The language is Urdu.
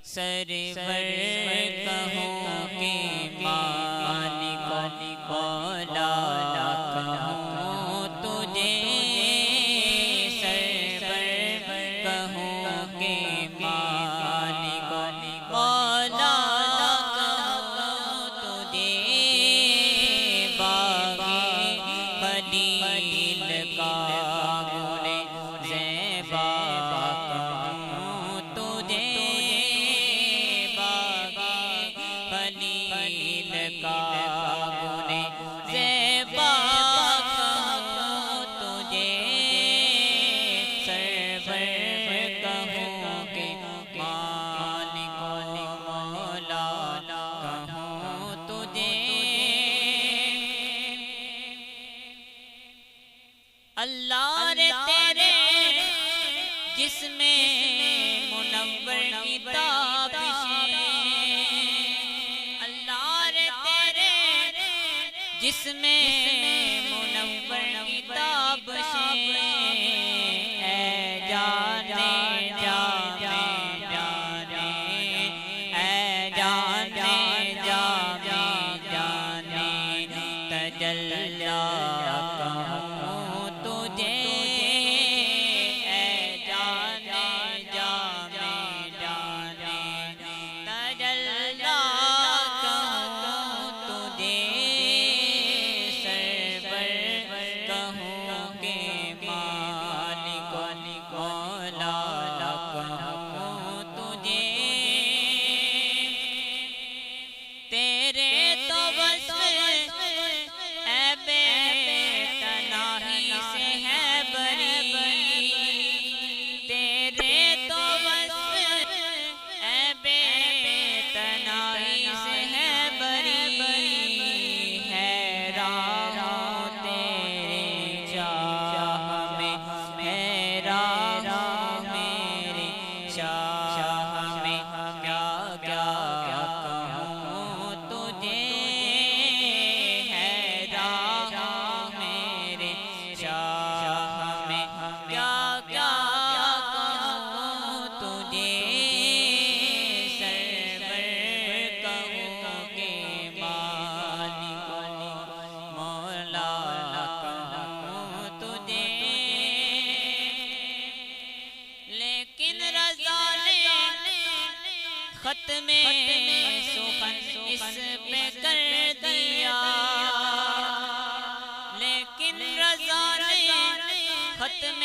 سرور کہوں کہ مالک مولا کہوں تجھے، سرور کہوں کہ مالک مولا کہوں تجھے، باغی خلیل کا گل زیبا کہوں تجھے، خلیل کا گل زیبا کہوں تجھے، سرور کہوں کہ مالک مولا کہوں تجھے۔ اللہ رے تیرے جسم منور کی تابش، جسم منور کی تابش، اے جانے جانے جانے، اے جانے جانے جانے، تجلی کہوں تجھے، اے جانے جانے جانے، تجلی کہوں تجھے، کہوں کہ مالک مولا کہوں تجھے، تیرے تو وصف اے بے تناہی سے ہے بری، تیرے تو وصف اے بے تناہی سے ہے بری، حیران ہوں تیرے شاہ میں، حیران ہوں میرے شاہ میں، کیا کیا کہوں تجھے، حیران ہوں میرے شاہ میں، کیا کیا کہوں تجھے، سرور کہوں کہ مالک مولا کہوں تجھے، لیکن رضا نے ختم سخن اس پہ کر دیا، لیکن رضا نے ختم